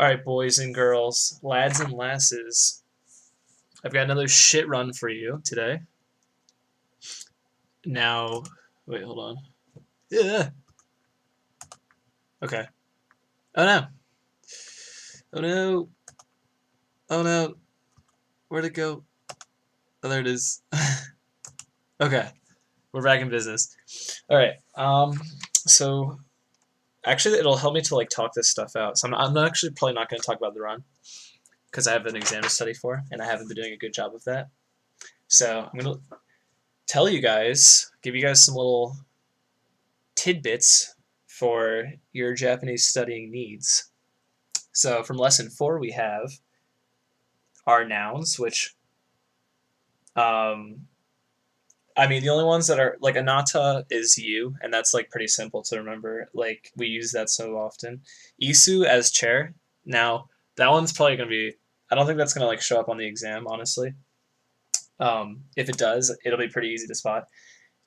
Alright, boys and girls, lads and lasses, I've got another shit run for you today. Now, wait, hold on. Yeah. Okay. Oh no. Oh no. Oh no. Where'd it go? Oh, there it is. Okay. We're back in business. Alright. So, actually, it'll help me to, like, talk this stuff out. So I'm actually probably not going to talk about the run, because I have an exam to study for, and I haven't been doing a good job of that. So, I'm going to tell you guys, give you guys some little tidbits for your Japanese studying needs. So from lesson 4 we have our nouns, which um, I mean the only ones that are like anata is you, and that's like pretty simple to remember. Like we use that so often. Isu as chair. Now that one's probably gonna be. I don't think that's gonna like show up on the exam, honestly. If it does, it'll be pretty easy to spot.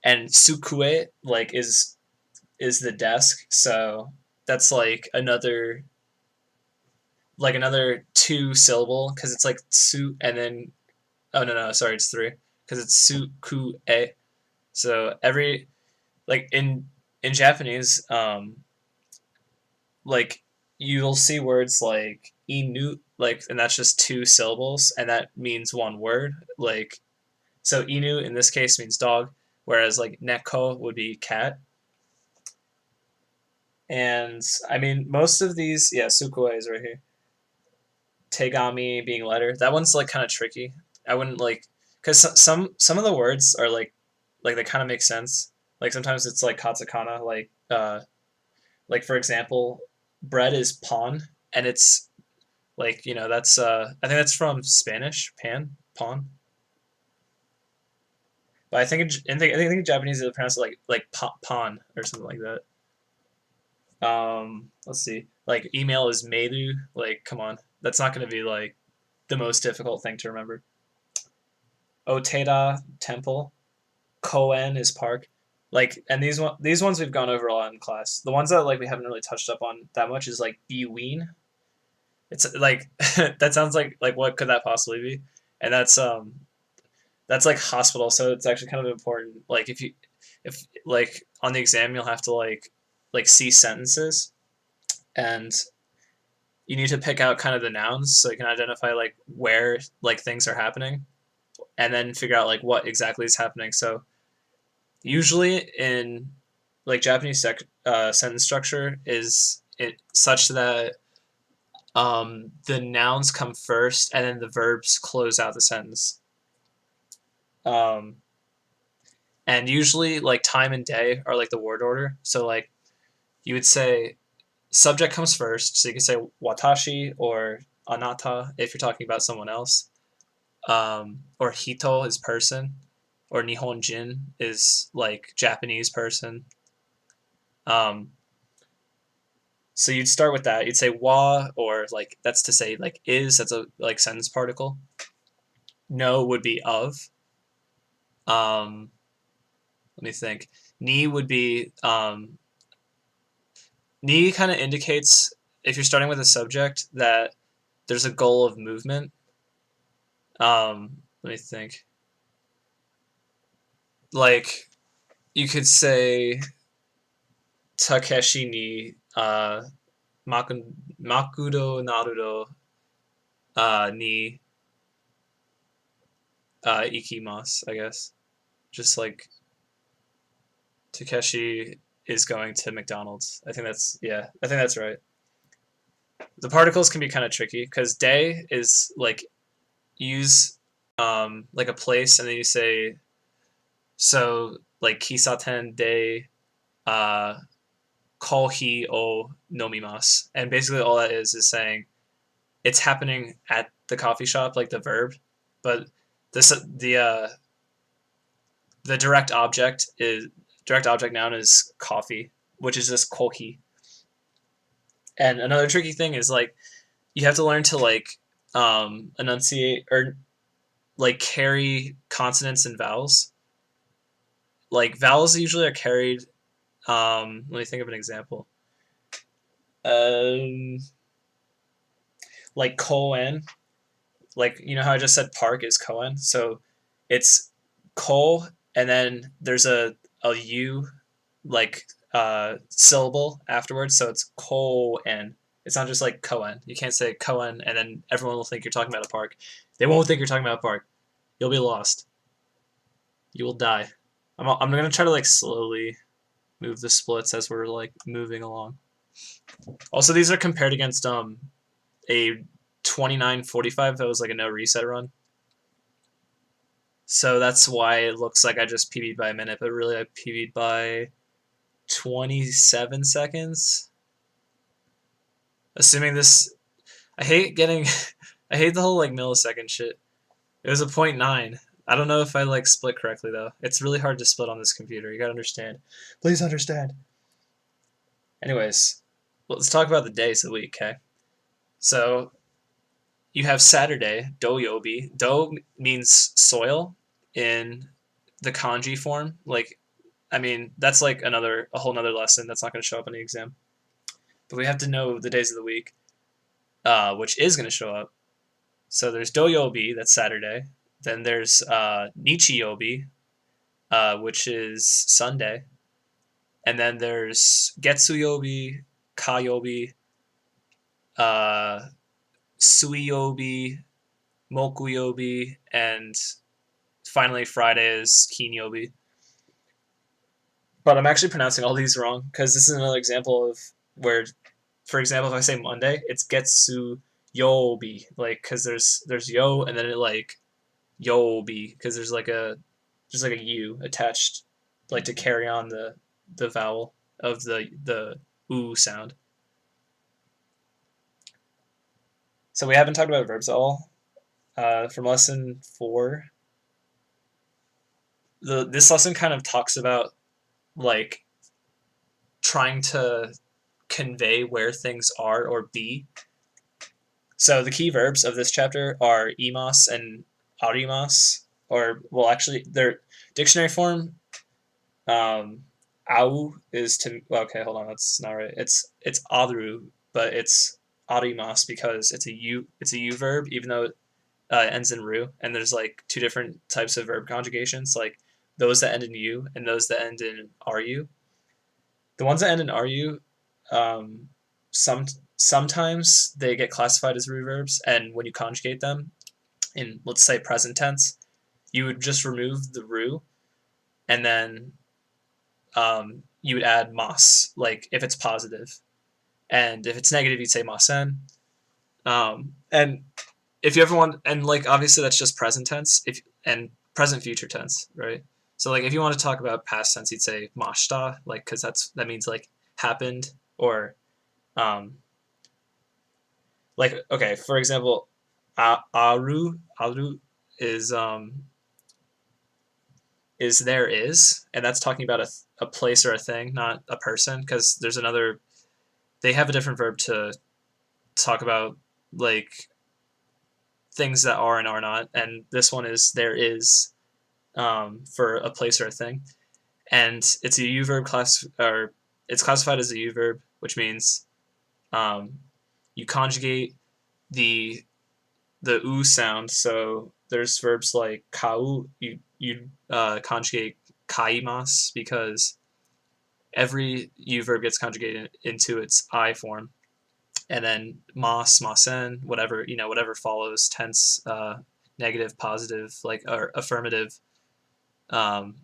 And sukue like is the desk, so that's like another two syllable because it's like su and then oh no sorry it's three because it's su ku e. So every like in Japanese, like you'll see words like inu like and that's just two syllables and that means one word. Like so inu in this case means dog, whereas like neko would be cat. And I mean most of these, yeah, sukue is right here. Tegami being letter. That one's like kind of tricky. I wouldn't like because some of the words are like they kind of make sense. Like sometimes it's like katakana. Like for example, bread is pan, and it's like that's I think that's from Spanish pan. But I think I think in Japanese they pronounce it like pan or something like that. Let's see. Like email is meiru. Like come on, that's not going to be like the most difficult thing to remember. Oteda temple, Koen is park. Like and these ones we've gone over a lot in class. The ones that like we haven't really touched up on that much is like Biween. It's like that sounds like what could that possibly be? And that's like hospital, so it's actually kind of important. Like if like on the exam you'll have to like see sentences and you need to pick out kind of the nouns so you can identify like where like things are happening and then figure out like what exactly is happening. So usually in like Japanese sentence structure is it such that the nouns come first and then the verbs close out the sentence. Um, and usually like time and day are like the word order. So like you would say subject comes first, so you can say watashi or anata if you're talking about someone else. Or hito is person, or nihonjin is like Japanese person. Um, so you'd start with that. You'd say wa, or like that's to say like is. That's a like sentence particle. No would be of. Um, Let me think. Ni would be ni kind of indicates if you're starting with a subject that there's a goal of movement. Let me think. Like you could say Takeshi ni Makudo Naruto ni ikimasu, I guess. Just like Takeshi is going to McDonald's. I think that's yeah. I think that's right. The particles can be kind of tricky because day is like use like a place and then you say so like kisaten de uh kohi o nomimasu, and basically all that is saying it's happening at the coffee shop, like the verb, but this the direct object noun is coffee, which is just kohi. And another tricky thing is like you have to learn to like enunciate or like carry consonants and vowels. Like vowels usually are carried. Let me think of an example. Um, like koen, like you know how I just said park is koen, so it's ko, and then there's a u like syllable afterwards, so it's koen. It's not just like koen. You can't say koen and then everyone will think you're talking about a park. They won't think you're talking about a park. You'll be lost. You will die. I'm gonna try to like slowly move the splits as we're like moving along. Also, these are compared against a 29:45 that was like a no reset run. So that's why it looks like I just PB'd by a minute, but really I PB'd by 27 seconds. Assuming this, I hate getting, I hate the whole like millisecond shit. It was a 0.9. I don't know if I like split correctly though. It's really hard to split on this computer. You gotta understand. Please understand. Anyways, let's talk about the days of the week, okay? So you have Saturday, doyobi. Do means soil in the kanji form. Like, I mean, that's like a whole nother lesson that's not going to show up in the exam. But we have to know the days of the week, which is going to show up. So there's doyobi, that's Saturday. Then there's nichiyobi, which is Sunday. And then there's getsuyobi, kayobi, uh, suiyobi, mokuyobi, and finally Friday is kinyobi. But I'm actually pronouncing all these wrong because this is another example of where, for example, if I say Monday, it's getsu yobi, like because there's yo and then it like yobi because there's like a u attached, like to carry on the vowel of the oo sound. So we haven't talked about verbs at all from lesson 4. This lesson kind of talks about like trying to convey where things are or be. So the key verbs of this chapter are imas and arimas, or well, actually, their dictionary form. Au is to okay, hold on, that's not right. It's aru, but it's arimas because it's a u verb, even though it ends in ru, and there's like two different types of verb conjugations, like those that end in u and those that end in ru. The ones that end in ru, um, sometimes they get classified as ru verbs, and when you conjugate them in, let's say, present tense, you would just remove the ru, and then you would add mas, like if it's positive, and if it's negative, you'd say masen. And if you ever want, and like obviously that's just present tense, if and present future tense, right? So like if you want to talk about past tense, you'd say mashta, like because that means like happened, or um, like okay, for example, aru is there is, and that's talking about a place or a thing, not a person, because there's another. They have a different verb to talk about like things that are and are not, and this one is there is for a place or a thing, and it's a u verb class, or it's classified as a u verb, which means you conjugate the u sound. So there's verbs like kau, you conjugate kaimas because every u verb gets conjugated into its I form, and then mas, masen, whatever whatever follows tense, negative, positive, like or affirmative, um,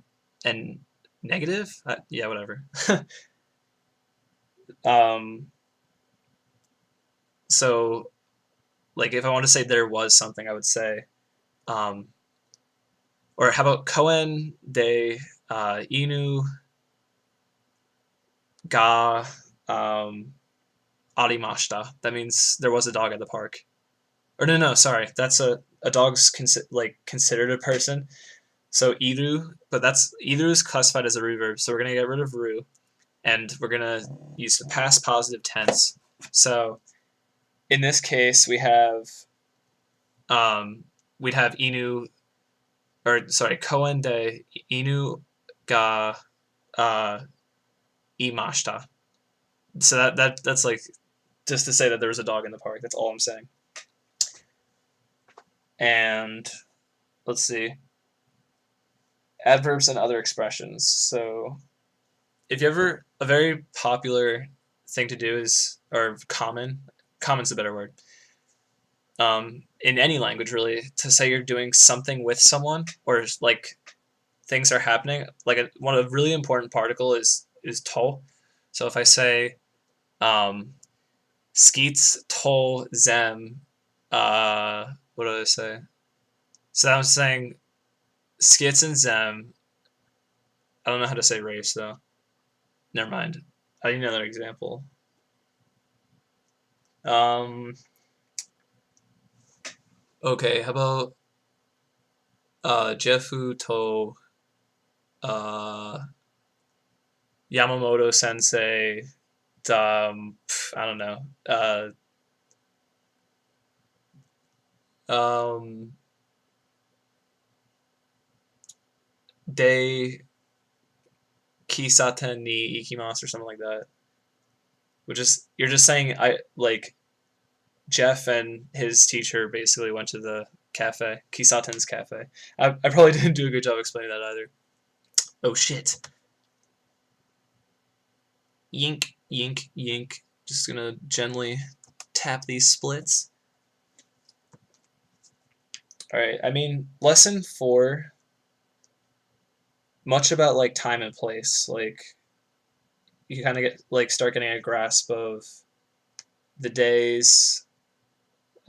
and negative, yeah, whatever. um, so like if I want to say there was something, I would say, um, or how about koen de inu ga arimashita? That means there was a dog at the park. Or no, sorry, that's a dog's like considered a person. So iru, but that's iru is classified as a ru verb, so we're gonna get rid of ru, and we're gonna use the past positive tense. So in this case, we'd have inu, or sorry, koen de inu ga imashita. So that's like just to say that there was a dog in the park. That's all I'm saying. And let's see, adverbs and other expressions. So if you ever, a very popular thing to do is, or common's a better word, in any language really, to say you're doing something with someone, or like things are happening. Like one of the really important particle is to. So if I say skeets to zem, what do I say? So I'm saying skits and zem. I don't know how to say race though. Never mind. I need another example. Um, okay, how about Jefu to uh, Yamamoto Sensei. I don't know. Um, De Kisaten ni Ikimasu or something like that. Which is you're just saying I like Jeff and his teacher basically went to the cafe, Kisaten's cafe. I probably didn't do a good job explaining that either. Oh shit. Yink, yink, yink. Just gonna gently tap these splits. Alright, I mean, lesson 4, much about like time and place. Like you kind of get like start getting a grasp of the days,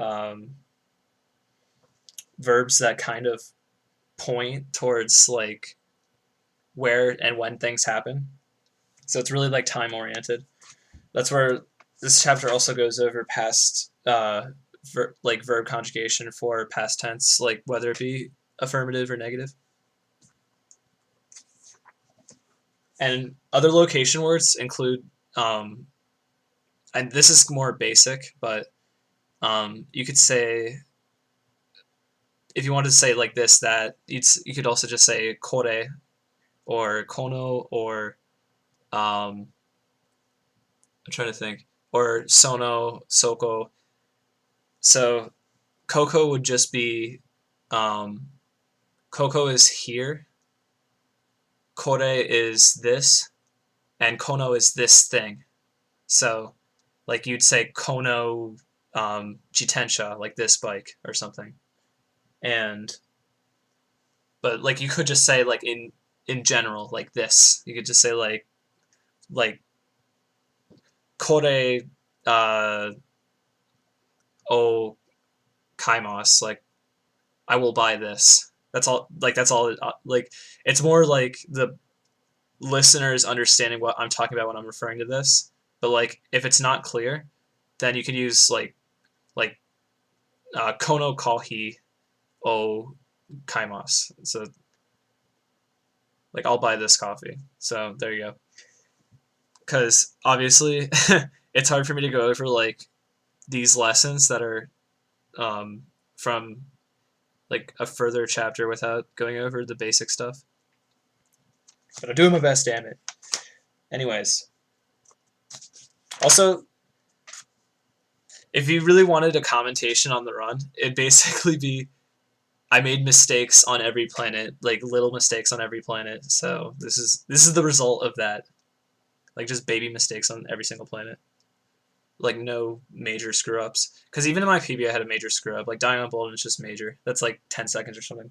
um, verbs that kind of point towards like where and when things happen. So it's really like time oriented. That's where this chapter also goes over past like verb conjugation for past tense, like whether it be affirmative or negative. And other location words include, and this is more basic, but you could say, if you wanted to say like this, that you could also just say kore or kono or I'm trying to think, or sono, soko. So Coco would just be Coco is here, Kore is this, and Kono is this thing. So like you'd say Kono Jitensha, like this bike or something. And but like you could just say like in general, like this. You could just say like Kore o kaimos, like I will buy this. That's all. Like that's all. Like it's more like the listeners understanding what I'm talking about when I'm referring to this. But like if it's not clear, then you could use like kono kohi o kaimos. So like I'll buy this coffee. So there you go. Because obviously it's hard for me to go over like these lessons that are from like a further chapter without going over the basic stuff. But I'm doing my best, damn it. Anyways. Also, if you really wanted a commentation on the run, it'd basically be I made mistakes on every planet, like little mistakes on every planet. So this is the result of that. Like just baby mistakes on every single planet. Like no major screw ups. Because even in my PB I had a major screw up. Like dying on Bolden is just major. That's like 10 seconds or something.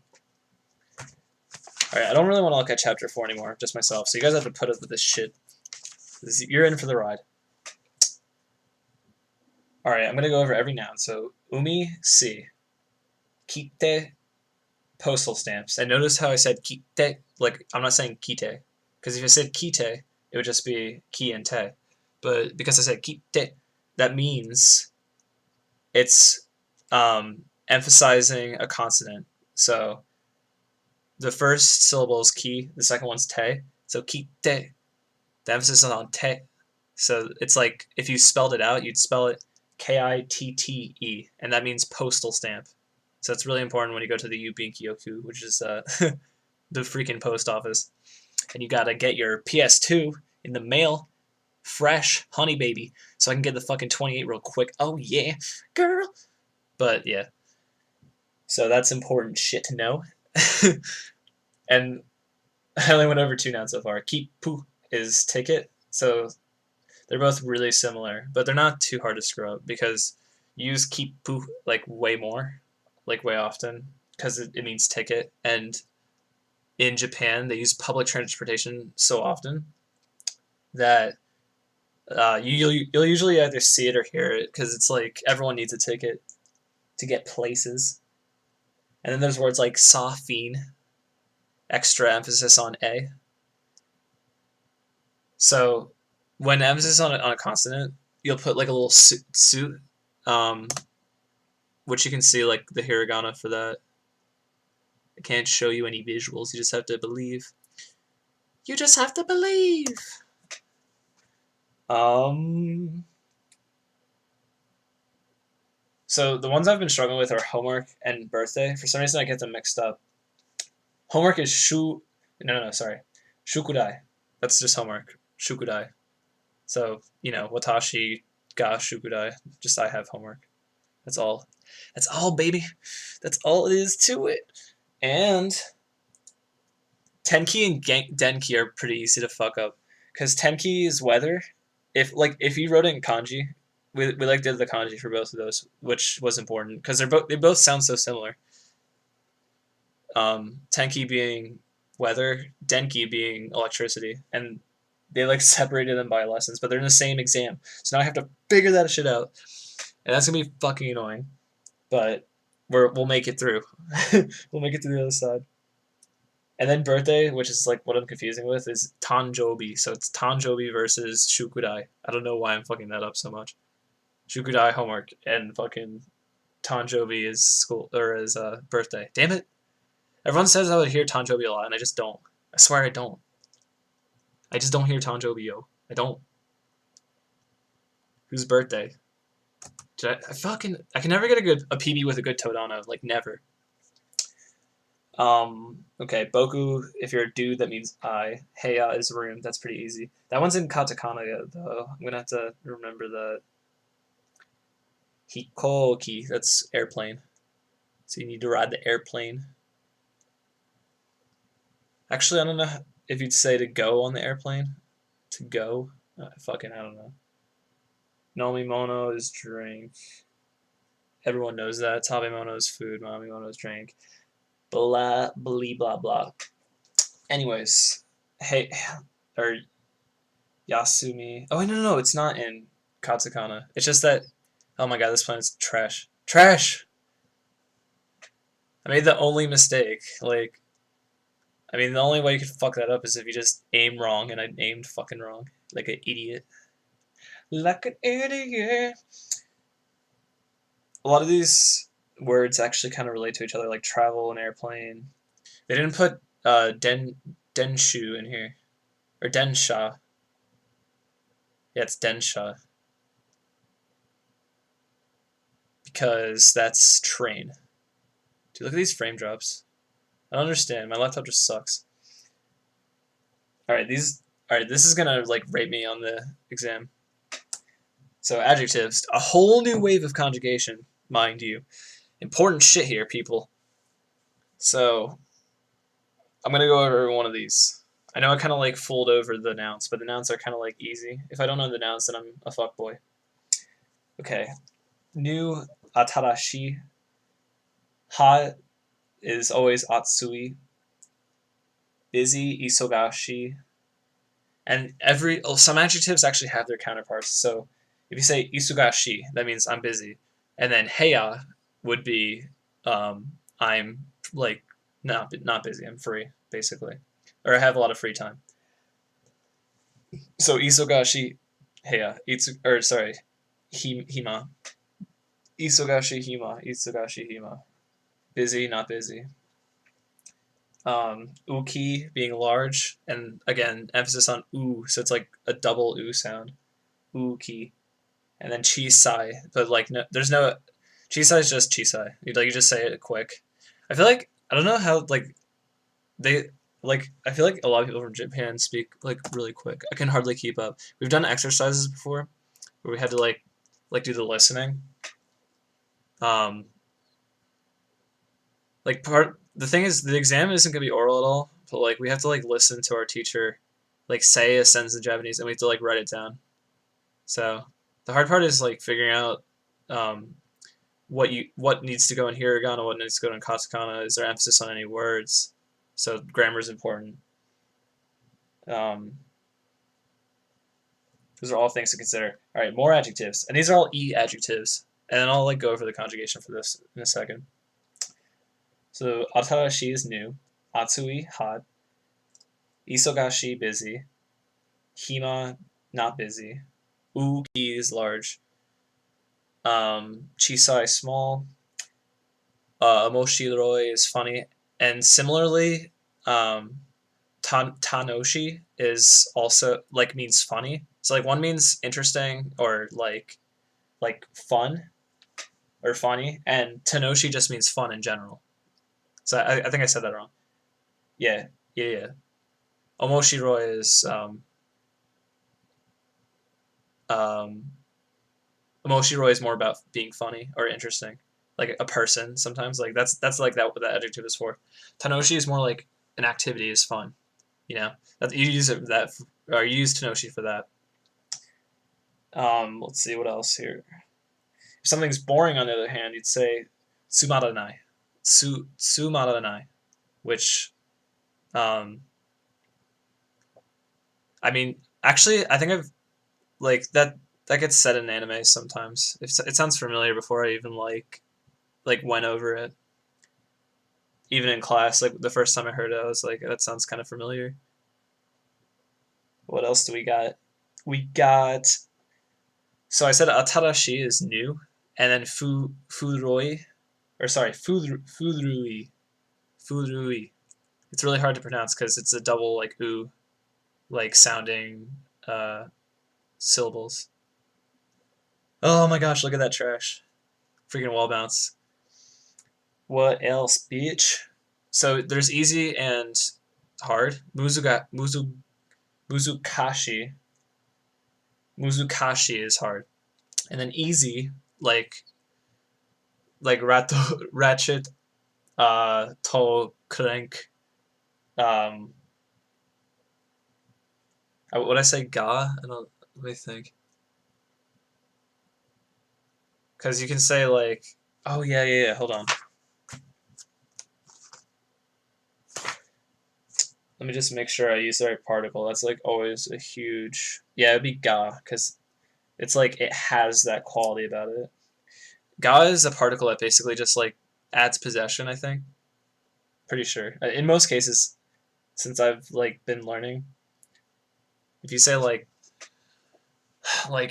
Alright, I don't really want to look at chapter 4 anymore, just myself. So you guys have to put up with this shit. You're in for the ride. Alright, I'm going to go over every noun. So, umi, si. Kite, postal stamps. And notice how I said kite, like, I'm not saying kite. Because if I said kite, it would just be ki and te. But because I said kite, that means it's emphasizing a consonant. So, the first syllable is ki, the second one's te. So, kite. The emphasis is on te. So, it's like, if you spelled it out, you'd spell it Kitte, and that means postal stamp. So it's really important when you go to the Yubinkyoku, which is the freaking post office, and you gotta get your PS2 in the mail, fresh, honey baby, so I can get the fucking 28 real quick. Oh yeah, girl. But yeah, So that's important shit to know. And I only went over two nouns so far. Kipu is ticket. So they're both really similar, but they're not too hard to screw up because you use kipu like way more, like way often, because it means ticket. And in Japan, they use public transportation so often that you'll usually either see it or hear it because it's like everyone needs a ticket to get places. And then there's words like safin, extra emphasis on a. So when emphasis on a consonant, you'll put like a little suit, um, which you can see like the hiragana for that. I can't show you any visuals. You just have to believe. You just have to believe. Um. So the ones I've been struggling with are homework and birthday. For some reason, I get them mixed up. Homework is shu. No, sorry. Shukudai. That's just homework. Shukudai. So, watashi ga shukudai. Just I have homework. That's all. That's all, baby. That's all it is to it. And Tenki and Denki are pretty easy to fuck up. Because Tenki is weather. If you wrote it in kanji, we did the kanji for both of those, which was important because they both sound so similar. Tenki being weather, Denki being electricity, and they separated them by lessons, but they're in the same exam. So now I have to figure that shit out, and that's gonna be fucking annoying. But we'll make it through. We'll make it to the other side. And then birthday, which is what I'm confusing with, is Tanjobi. So it's Tanjobi versus Shukudai. I don't know why I'm fucking that up so much. Shukudai homework and fucking Tanjobi is school or is birthday. Damn it! Everyone says I would hear Tanjobi a lot, and I just don't. I swear I don't. I just don't hear Tanjobi, yo. I don't. Whose birthday? I can never get a PB with a good Todano. Never. Okay, Boku, if you're a dude, that means I. Heya is room. That's pretty easy. That one's in katakana, though. I'm gonna have to remember that. Hikoki, that's airplane. So you need to ride the airplane. Actually, I don't know if you'd say to go on the airplane. To go? I don't know. Nomimono is drink. Everyone knows that. Tabemono is food. Mamimono is drink. Blah, blah, blah. Anyways, hey, or Yasumi. Oh, no, it's not in katakana. It's just that, oh my god, this planet's trash. Trash! I made the only mistake. The only way you could fuck that up is if you just aim wrong, and I aimed fucking wrong. Like an idiot. Like an idiot. A lot of these words actually kind of relate to each other, like travel and airplane. They didn't put denshu in here. Or densha. Yeah, it's densha. Because that's train. Dude, look at these frame drops. I don't understand. My laptop just sucks. Alright, this is gonna rate me on the exam. So adjectives, a whole new wave of conjugation, mind you. Important shit here, people. So I'm gonna go over one of these. I know I kind of fooled over the nouns, but the nouns are kind of easy. If I don't know the nouns, then I'm a fuckboy. Okay, new atarashi. Ha is always atsui. Busy, isogashi. And some adjectives actually have their counterparts. So if you say isugashi, that means I'm busy. And then heya would be I'm not busy, I'm free, basically. Or I have a lot of free time. So isogashi heya, hima. Isogashi hima. Busy, not busy. Uki being large, and again, emphasis on u, so it's a double u sound. Uki. And then chisai, but no, there's no, chisai is just chisai. You just say it quick. I feel I don't know how, they, I feel a lot of people from Japan speak, really quick. I can hardly keep up. We've done exercises before, where we had to, do the listening. like part the thing is the exam isn't gonna be oral at all, but like we have to like listen to our teacher like say a sentence in Japanese and we have to like write it down. So the hard part is like figuring out um, what needs to go in hiragana, what needs to go in katakana. Is there emphasis on any words? So grammar is important. Um, those are all things to consider. All right, more adjectives, and these are all e adjectives, and then I'll like go over the conjugation for this in a second. So atarashi is new, atsui hot, isogashi busy, hima not busy, uki is large, chisai small, omoshiroi is funny, and similarly, um, tanoshi is also like means funny. So like one means interesting or like fun or funny, and tanoshi just means fun in general. So I think I said that wrong. Yeah, yeah. Omoshiroi is um, Omoshiroi is more about being funny or interesting, like a person. Sometimes like that's like that what that adjective is for. Tanoshi is more like an activity is fun. You know that you use it that or you use Tanoshi for that. Let's see what else here. If something's boring, on the other hand, you'd say tsumaranai, tsumaranai, which um, I mean, actually, I think I've like that gets said in anime sometimes. It sounds familiar before I even like went over it. Even in class, like the first time I heard it, I was like, that sounds kind of familiar. What else do we got? We got so I said atarashi is new, and then furoi or sorry furui. It's really hard to pronounce because it's a double like oo like sounding uh, syllables. Oh my gosh, look at that trash! Freaking wall bounce. What else, bitch? So there's easy and hard. Muzukashi. Muzukashi is hard, and then easy like Ratchet Clank. Um, would I say ga? I don't. Let me think. Because you can say like, oh yeah. Hold on. Let me just make sure I use the right particle. That's like always a huge. Yeah, it'd be ga because it's like it has that quality about it. Ga is a particle that basically just like adds possession. I think. Pretty sure. In most cases, since I've like been learning, if you say like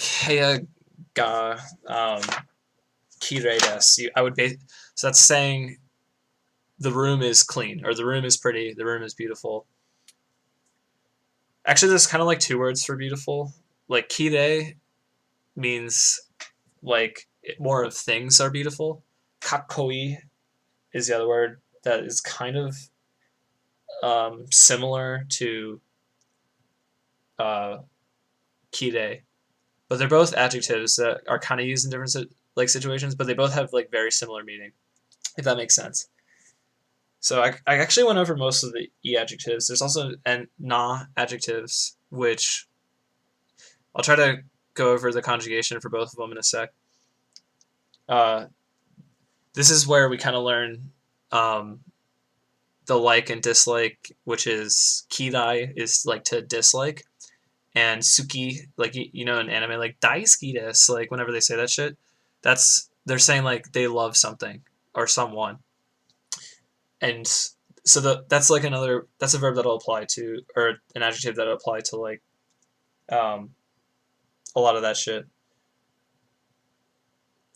hey ga kirei desu, I would base so that's saying the room is clean or the room is pretty, the room is beautiful. Actually, there's kind of like two words for beautiful. Like kirei means like more of things are beautiful. Kakkoi is the other word that is kind of similar to uh, kirei, but they're both adjectives that are kind of used in different like situations, but they both have like very similar meaning, if that makes sense. So I actually went over most of the e adjectives. There's also and na adjectives, which I'll try to go over the conjugation for both of them in a sec. Uh, this is where we kind of learn um, the like and dislike, which is kirai is like to dislike, and suki like you know in anime like daisuki desu like whenever they say that shit, that's they're saying like they love something or someone, and so that's like another that's a verb that'll apply to or an adjective that'll apply to like um, a lot of that shit.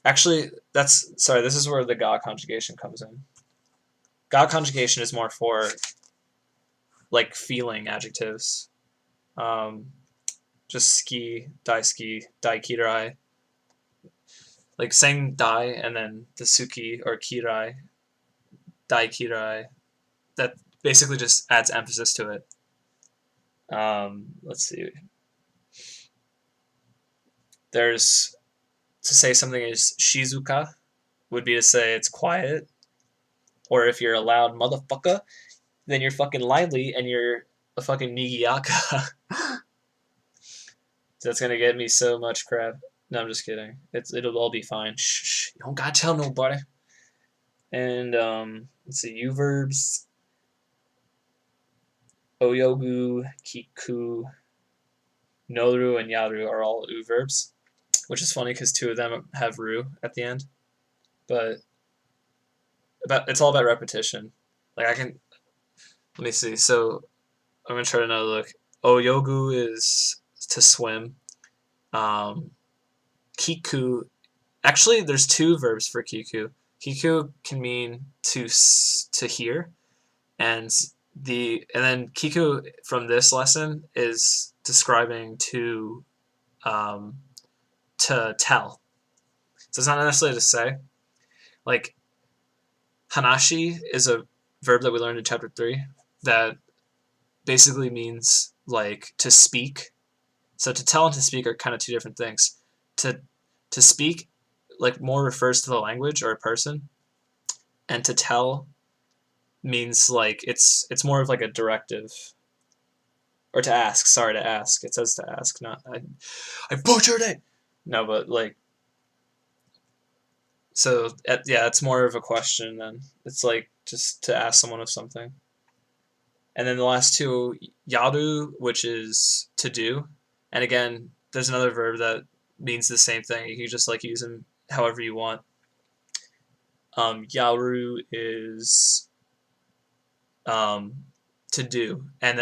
Actually, that's sorry. This is where the ga conjugation comes in. Ga conjugation is more for like feeling adjectives. Um, just ski, dai kirai. Like saying dai and then the suki or kirai, dai kirai. That basically just adds emphasis to it. Let's see. There's to say something is shizuka would be to say it's quiet. Or if you're a loud motherfucker, then you're fucking lively and you're a fucking Nigiaka. That's gonna get me so much crap. No, I'm just kidding. It'll all be fine. Shh, you don't gotta tell nobody. And let's see, U verbs. Oyogu, Kiku, Noru, and Yaru are all U verbs, which is funny because 2 of them have Ru at the end. But it's all about repetition. Like I can, let me see. So I'm gonna try another look. Oyogu is to swim. Kiku, actually, there's 2 verbs for Kiku. Kiku can mean to hear, and then Kiku from this lesson is describing to tell. So it's not necessarily to say. Like Hanashi is a verb that we learned in chapter 3 that basically means like to speak. So to tell and to speak are kind of 2 different things. To speak like more refers to the language or a person, and to tell means like it's more of like a directive. Or to ask, sorry, to ask. It says to ask, not I butchered it. No, but like so yeah, it's more of a question then. It's like just to ask someone of something. And then the last 2, yaru, which is to do. And again, there's another verb that means the same thing. You can just like use them however you want. Yaru is to do. And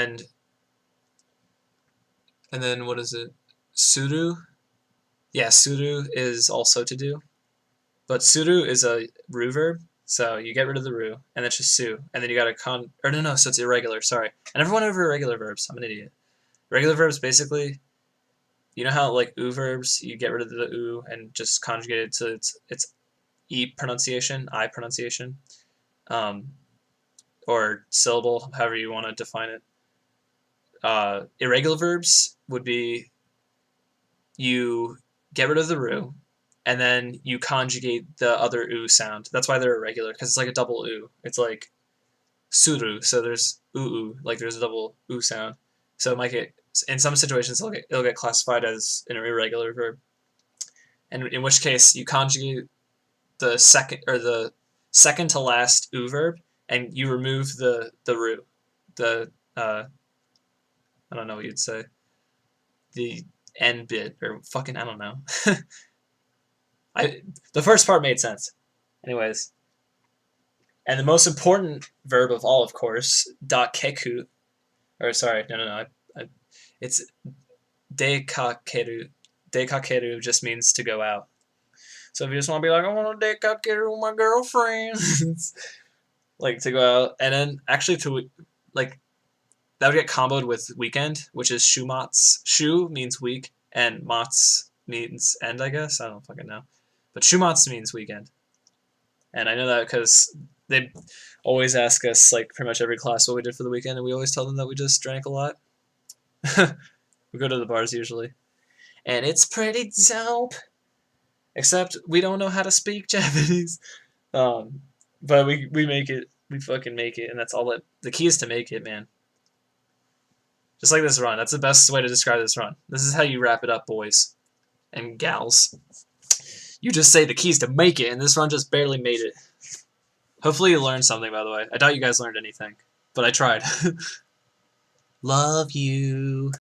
then what is it? Suru? Yeah, suru is also to do. But suru is a ru verb, so you get rid of the ru, and it's just su. And then you got no, so it's irregular, sorry. I never went over irregular verbs. I'm an idiot. Regular verbs, basically, you know how, like, u verbs, you get rid of the u and just conjugate it to its e pronunciation, I pronunciation, or syllable, however you want to define it. Irregular verbs would be you get rid of the ru, and then you conjugate the other u sound. That's why they're irregular, because it's like a double u. It's like suru, so there's u, like there's a double u sound. So it might get, in some situations, it'll get classified as an irregular verb. And in which case, you conjugate the second to last u verb, and you remove the ru. I don't know what you'd say. The end bit, or fucking, I don't know. The first part made sense. Anyways. And the most important verb of all, of course, dakeku, or sorry, no, it's dekakeru. Dekakeru just means to go out. So if you just want to be like, I want to dekakeru with my girlfriend, like to go out, and then actually to, like, that would get comboed with weekend, which is shumats. Shu means week, and mats means end, I guess. I don't fucking know. But shumats means weekend. And I know that because they always ask us, like, pretty much every class what we did for the weekend, and we always tell them that we just drank a lot. We go to the bars usually. And it's pretty dope. Except we don't know how to speak Japanese. But we make it. We fucking make it, and that's all that. The key is to make it, man. Just like this run. That's the best way to describe this run. This is how you wrap it up, boys and gals. You just say the keys to make it, and this run just barely made it. Hopefully you learned something, by the way. I doubt you guys learned anything, but I tried. Love you.